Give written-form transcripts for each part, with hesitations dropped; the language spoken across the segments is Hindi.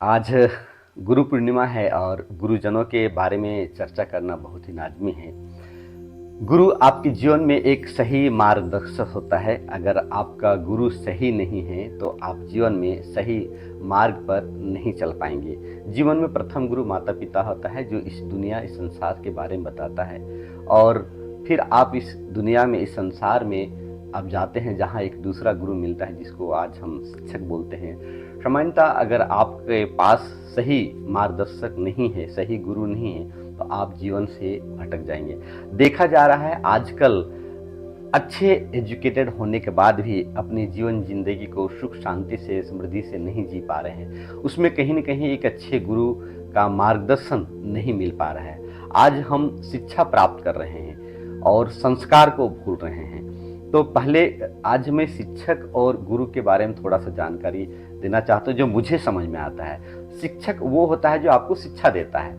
आज गुरु पूर्णिमा है और गुरुजनों के बारे में चर्चा करना बहुत ही लाज़मी है। गुरु आपके जीवन में एक सही मार्गदर्शक होता है। अगर आपका गुरु सही नहीं है तो आप जीवन में सही मार्ग पर नहीं चल पाएंगे। जीवन में प्रथम गुरु माता पिता होता है, जो इस दुनिया इस संसार के बारे में बताता है, और फिर आप इस दुनिया में इस संसार में आप जाते हैं जहाँ एक दूसरा गुरु मिलता है, जिसको आज हम शिक्षक बोलते हैं। सामान्यतः अगर आपके पास सही मार्गदर्शक नहीं है, सही गुरु नहीं है, तो आप जीवन से भटक जाएंगे। देखा जा रहा है आजकल अच्छे एजुकेटेड होने के बाद भी अपनी जीवन जिंदगी को सुख शांति से समृद्धि से नहीं जी पा रहे हैं। उसमें कहीं न कहीं एक अच्छे गुरु का मार्गदर्शन नहीं मिल पा रहा है। आज हम शिक्षा प्राप्त कर रहे हैं और संस्कार को भूल रहे हैं। तो पहले आज मैं शिक्षक और गुरु के बारे में थोड़ा सा जानकारी देना चाहता हूँ, जो मुझे समझ में आता है। शिक्षक वो होता है जो आपको शिक्षा देता है,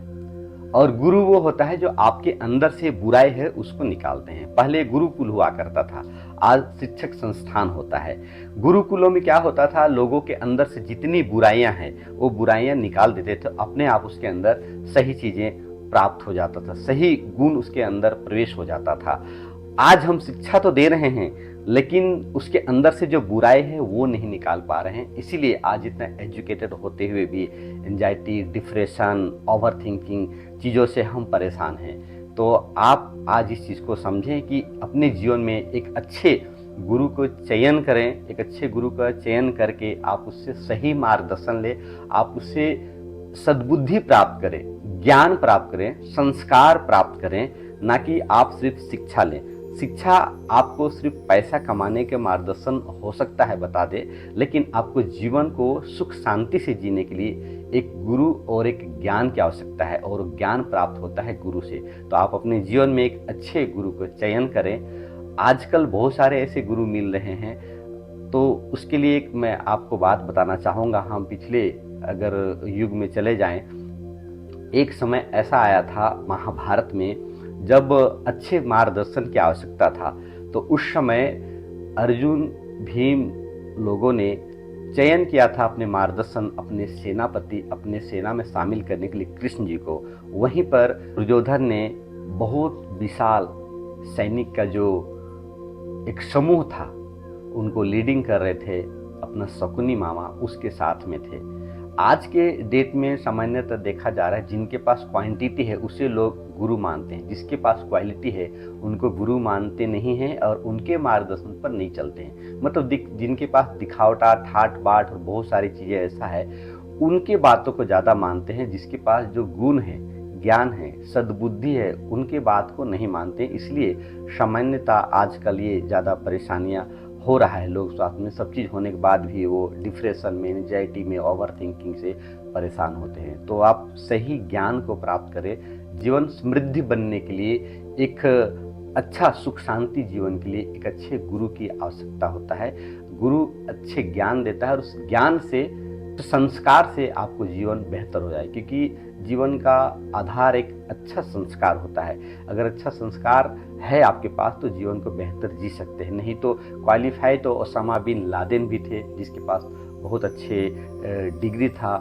और गुरु वो होता है जो आपके अंदर से बुराई है उसको निकालते हैं। पहले गुरुकुल हुआ करता था, आज शिक्षक संस्थान होता है। गुरुकुलों में क्या होता था, लोगों के अंदर से जितनी बुराइयां हैं वो बुराइयां निकाल देते थे, अपने आप उसके अंदर सही चीजें प्राप्त हो जाता था, सही गुण उसके अंदर प्रवेश हो जाता था। आज हम शिक्षा तो दे रहे हैं, लेकिन उसके अंदर से जो बुराई है वो नहीं निकाल पा रहे हैं। इसीलिए आज इतना एजुकेटेड होते हुए भी एंजाइटी, डिप्रेशन, ओवर थिंकिंग चीज़ों से हम परेशान हैं। तो आप आज इस चीज़ को समझें कि अपने जीवन में एक अच्छे गुरु को चयन करें, एक अच्छे गुरु का चयन करके आप उससे सही मार्गदर्शन लें, आप उससे सद्बुद्धि प्राप्त करें, ज्ञान प्राप्त करें, संस्कार प्राप्त करें, ना कि आप सिर्फ शिक्षा लें। शिक्षा आपको सिर्फ पैसा कमाने के मार्गदर्शन हो सकता है बता दे, लेकिन आपको जीवन को सुख शांति से जीने के लिए एक गुरु और एक ज्ञान की आवश्यकता है, और ज्ञान प्राप्त होता है गुरु से। तो आप अपने जीवन में एक अच्छे गुरु को चयन करें। आजकल बहुत सारे ऐसे गुरु मिल रहे हैं, तो उसके लिए एक मैं आपको बात बताना चाहूँगा। हम पिछले अगर युग में चले जाएं, एक समय ऐसा आया था महाभारत में, जब अच्छे मार्गदर्शन की आवश्यकता था। तो उस समय अर्जुन, भीम लोगों ने चयन किया था अपने मार्गदर्शन, अपने सेनापति, अपने सेना में शामिल करने के लिए कृष्ण जी को। वहीं पर दुर्योधन ने बहुत विशाल सैनिक का जो एक समूह था, उनको लीडिंग कर रहे थे, अपना शकुनी मामा उसके साथ में थे। आज के डेट में सामान्यतः देखा जा रहा है, जिनके पास क्वांटिटी है उसे लोग गुरु मानते हैं, जिसके पास क्वालिटी है उनको गुरु मानते नहीं हैं और उनके मार्गदर्शन पर नहीं चलते हैं। मतलब जिनके पास दिखावटा, ठाट बाट और बहुत सारी चीज़ें ऐसा है, उनके बातों को ज़्यादा मानते हैं। जिसके पास जो गुण है, ज्ञान है, सद्बुद्धि है, उनके बात को नहीं मानते। इसलिए सामान्यतः आजकल ये ज़्यादा परेशानियाँ हो रहा है। लोग साथ में सब चीज़ होने के बाद भी वो डिप्रेशन में, एंजाइटी में, ओवर थिंकिंग से परेशान होते हैं। तो आप सही ज्ञान को प्राप्त करें। जीवन समृद्धि बनने के लिए, एक अच्छा सुख शांति जीवन के लिए एक अच्छे गुरु की आवश्यकता होता है। गुरु अच्छे ज्ञान देता है, और उस ज्ञान से, संस्कार से आपको जीवन बेहतर हो जाए, क्योंकि जीवन का आधार एक अच्छा संस्कार होता है। अगर अच्छा संस्कार है आपके पास तो जीवन को बेहतर जी सकते हैं। नहीं तो क्वालिफाई तो ओसामा बिन लादेन भी थे, जिसके पास बहुत अच्छे डिग्री था,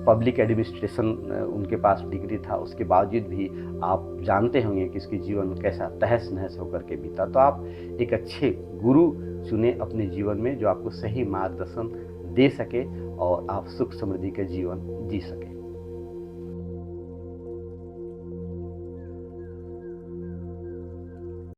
पब्लिक एडमिनिस्ट्रेशन उनके पास डिग्री था, उसके बावजूद भी आप जानते होंगे कि उसकी जीवन कैसा तहस नहस होकर के बीता। तो आप एक अच्छे गुरु चुने अपने जीवन में, जो आपको सही मार्गदर्शन दे सके और आप सुख समृद्धि का जीवन जी सके।